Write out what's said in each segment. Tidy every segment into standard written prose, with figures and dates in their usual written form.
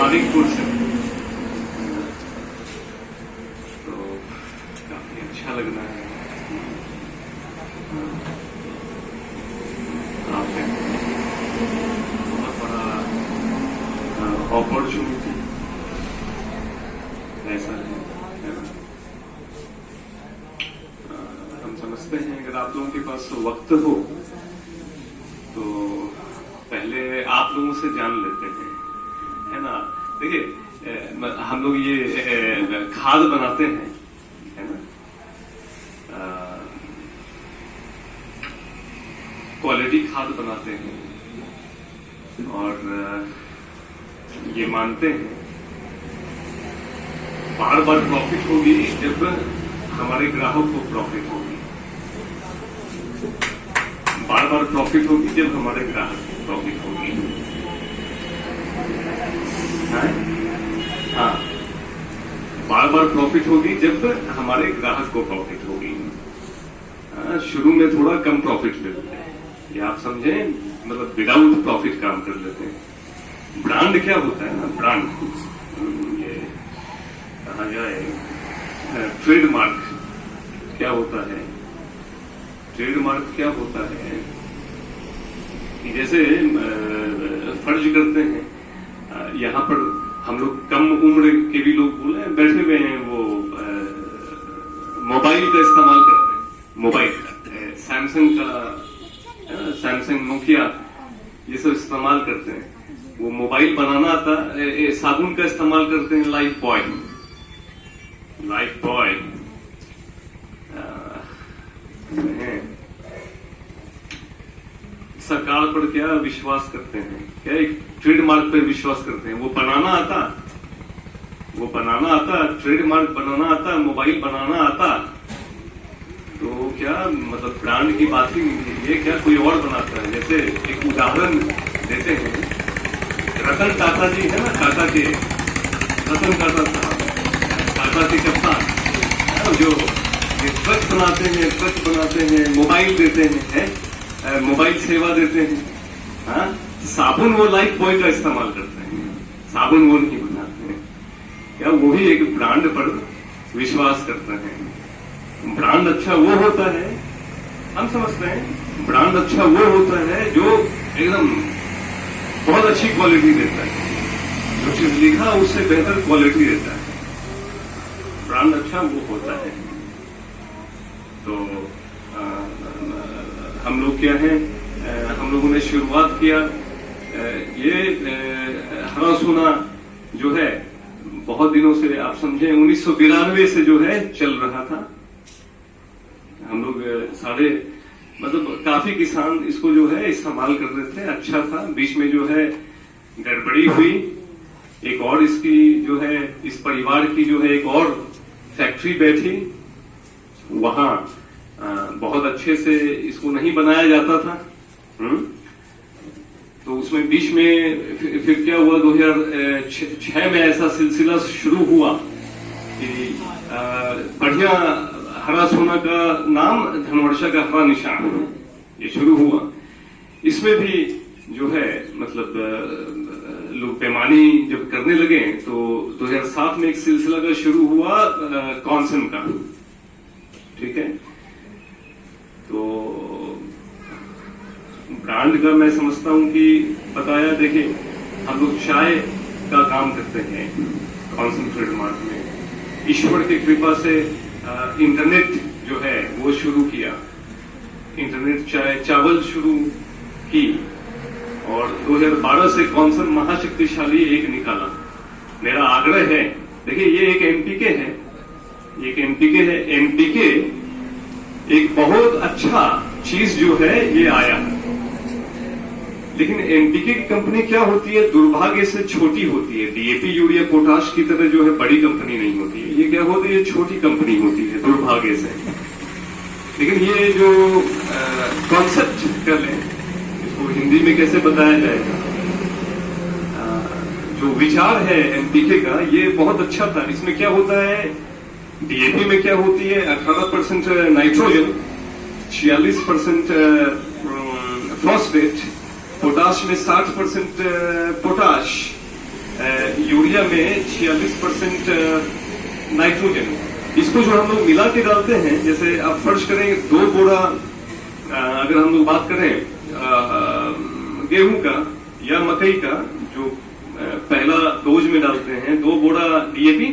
मानिकपुर से। तो काफी अच्छा लग रहा है। आपने बहुत बड़ा अपॉर्चुनिटी ऐसा है ना? हम समझते हैं अगर आप लोगों के पास वक्त हो तो पहले आप लोगों से जान लेते हैं, है ना? देखिए हम लोग ये खाद बनाते हैं, है ना? क्वालिटी खाद बनाते हैं और ये मानते हैं बार बार प्रॉफिट होगी जब हमारे ग्राहक को प्रॉफिट होगी, बार बार प्रॉफिट होगी जब हमारे ग्राहक को प्रॉफिट होगी। हाँ, बार बार प्रॉफिट होगी जब हमारे ग्राहक को प्रॉफिट होगी। शुरू में थोड़ा कम प्रॉफिट मिलते हैं, ये आप समझें, मतलब विदाउट प्रॉफिट काम कर लेते हैं। ब्रांड क्या होता है ना, ब्रांड ये कहा जाए ट्रेडमार्क क्या होता है? ट्रेडमार्क क्या होता है कि जैसे फर्ज करते हैं यहाँ पर हम लोग कम उम्र के भी लोग बोले बैठे हुए हैं, वो मोबाइल का इस्तेमाल करते हैं, मोबाइल का सैमसंग का, सैमसंग नोकिया ये सब इस्तेमाल करते हैं। वो मोबाइल बनाना आता, साबुन का इस्तेमाल करते हैं, लाइफ बॉय, लाइफ बॉय सरकार पर क्या विश्वास करते हैं, क्या एक ट्रेडमार्क पर विश्वास करते हैं। वो बनाना आता, वो बनाना आता, ट्रेडमार्क बनाना आता, मोबाइल बनाना आता, तो क्या मतलब ब्रांड की बात ही नहीं है। ये क्या कोई और बनाता है? जैसे एक उदाहरण देते हैं, रतन टाटा जी है ना, टाटा के रतन टाटा साहब, टाटा के कप्तान, जो ट्रक बनाते हैं, ट्रक बनाते हैं, मोबाइल देते हैं, मोबाइल सेवा देते हैं। हाँ, साबुन वो लाइफ बॉय का इस्तेमाल करते हैं, साबुन वो नहीं बनाते हैं। क्या वो भी एक ब्रांड पर विश्वास करते हैं। ब्रांड अच्छा वो होता है, हम समझते हैं ब्रांड अच्छा वो होता है जो एकदम बहुत अच्छी क्वालिटी देता है, जो चीज लिखा उससे बेहतर क्वालिटी देता है। ब्रांड अच्छा वो होता है। तो हम लोग क्या है, हम लोगों ने शुरुआत किया, ये हरा सोना जो है बहुत दिनों से, आप समझे 1992 से जो है चल रहा था। हम लोग मतलब काफी किसान इसको जो है इस्तेमाल कर रहे थे, अच्छा था। बीच में जो है गड़बड़ी हुई, एक और इसकी जो है, इस परिवार की जो है एक और फैक्ट्री बैठी, वहां बहुत अच्छे से इसको नहीं बनाया जाता था। तो उसमें बीच में फिर क्या हुआ, 2006 में ऐसा सिलसिला शुरू हुआ कि बढ़िया हरा सोना का नाम धनवर्षा का हरा निशान, ये शुरू हुआ। इसमें भी जो है मतलब लोग पैमानी जब करने लगे तो 2007 में एक सिलसिला का शुरू हुआ कॉन्सन का, ठीक है। तो ब्रांड का मैं समझता हूं कि बताया, देखिए हम लोग चाय का काम करते हैं कॉन्सेंट्रेट मार्ट में। ईश्वर की कृपा से इंटरनेट जो है वो शुरू किया, इंटरनेट चाय चावल शुरू की, और 2012 से कॉन्सन महाशक्तिशाली एक निकाला। मेरा आग्रह है, देखिए ये एक एनपीके है, एक एनपीके है। एनपीके एक बहुत अच्छा चीज जो है ये आया, लेकिन एनपीके की कंपनी क्या होती है, दुर्भाग्य से छोटी होती है। डीएपी यूरिया पोटाश की तरह जो है बड़ी कंपनी नहीं होती है, ये क्या होती है, छोटी कंपनी होती है दुर्भाग्य से। लेकिन ये जो कॉन्सेप्ट कर लें, इसको हिंदी में कैसे बताया जाएगा, जो विचार है एनपीके का ये बहुत अच्छा था। इसमें क्या होता है, डीएपी में क्या होती है, 18% नाइट्रोजन, 46% फॉस्फेट, पोटाश में 60% पोटाश, यूरिया में 46% नाइट्रोजन। इसको जो हम लोग मिला के डालते हैं, जैसे आप फर्ज करें 2 बोरा, अगर हम लोग बात करें गेहूं का या मकई का, जो पहला डोज में डालते हैं 2 बोरा डीएपी,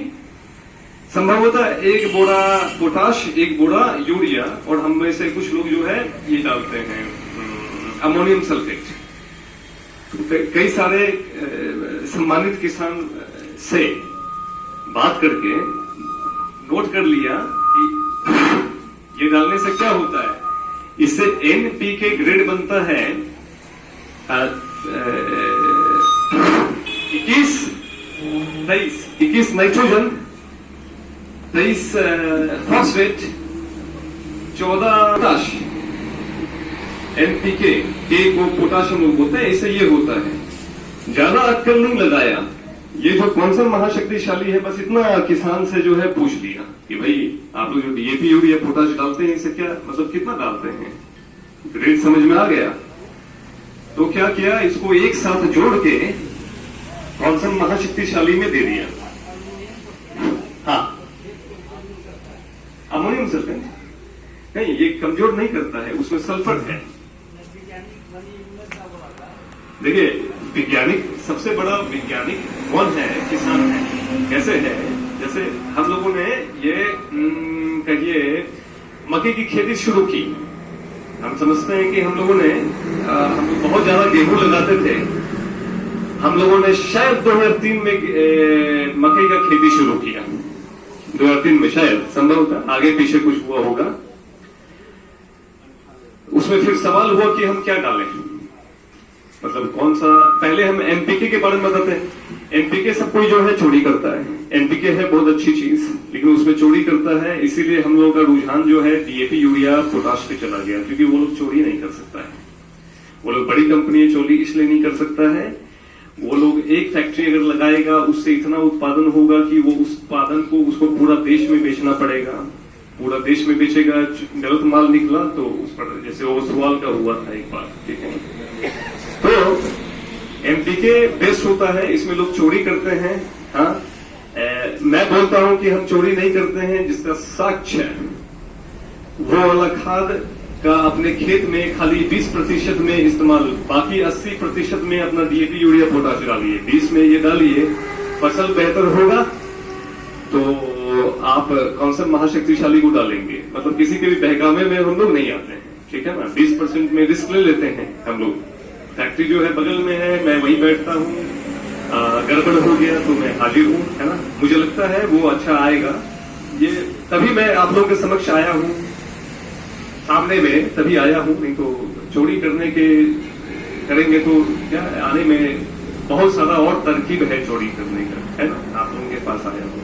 संभवतः 1 बोरा पोटाश, 1 बोरा यूरिया, और हम में से कुछ लोग जो है ये डालते हैं अमोनियम सल्फेट। तो कई सारे सम्मानित किसान से बात करके नोट कर लिया कि ये डालने से क्या होता है। इससे एनपीके ग्रेड बनता है 21 नाइट्रोजन, 23 फॉस्फेट, 14 पोटाश। एनपीके के को पोटाशियम लोग बोलते हैं। इससे ये होता है, ज्यादा अक्कल नहीं लगाया। ये जो कौन सा महाशक्तिशाली है, बस इतना किसान से जो है पूछ लिया कि भाई आप लोग जो डीएपी यूरिया पोटाश डालते हैं इससे क्या मतलब कितना डालते हैं, ग्रेड समझ में आ गया। तो क्या किया, इसको एक साथ जोड़ के कौन सा महाशक्तिशाली में दे दिया। हाँ, अमोनियम सल्फेट नहीं, ये कमजोर नहीं करता है, उसमें सल्फर है। देखिए, वैज्ञानिक, सबसे बड़ा वैज्ञानिक कौन है? किसान है। कैसे है? जैसे हम लोगों ने ये कहिए मक्के की खेती शुरू की। हम समझते हैं कि हम लोग बहुत ज्यादा गेहूं लगाते थे। हम लोगों ने शायद 2003 में मकई का खेती शुरू किया, 2003 में शायद, संभव था, आगे पीछे कुछ हुआ होगा। उसमें फिर सवाल हुआ कि हम क्या डालें, मतलब कौन सा। पहले हम एनपीके के बारे में बताते हैं। एनपीके सब कोई जो है चोरी करता है। एनपीके है बहुत अच्छी चीज, लेकिन उसमें चोरी करता है, इसीलिए हम लोगों का रुझान जो है डीएपी यूरिया पोटाश पे चला गया, क्योंकि वो लोग चोरी नहीं कर सकता है। वो लोग, बड़ी कंपनी चोरी इसलिए नहीं कर सकता है, वो लोग एक फैक्ट्री अगर लगाएगा उससे इतना उत्पादन होगा कि वो उस उत्पादन को उसको पूरा देश में बेचना पड़ेगा। पूरा देश में बेचेगा, गलत माल निकला तो उस पर, जैसे वो सवाल का हुआ था एक बार, ठीक है। तो एमपीके बेस्ट होता है, इसमें लोग चोरी करते हैं। हाँ, मैं बोलता हूं कि हम चोरी नहीं करते हैं। जिसका साक्ष्य है वो वाला खाद का अपने खेत में खाली 20% में इस्तेमाल, बाकी 80% में अपना डीएपी यूरिया पोटाश डालिए, 20 में ये डालिए, फसल बेहतर होगा। तो आप कौन सा महाशक्तिशाली को डालेंगे, मतलब किसी के भी बहकावे में हम लोग नहीं आते हैं, ठीक है ना। 20% में रिस्क ले लेते हैं हम लोग। फैक्ट्री जो है बगल में है, मैं वहीं बैठता हूँ, गड़बड़ हो गया तो मैं हाजिर हूँ, है ना। मुझे लगता है वो अच्छा आएगा, ये तभी मैं आप लोगों के समक्ष आया हूँ, सामने में तभी आया हूँ। नहीं तो चोरी करेंगे तो क्या, आने में बहुत सारा और तरकीब है चोरी करने का, है ना। आप लोगों के पास आया हूँ।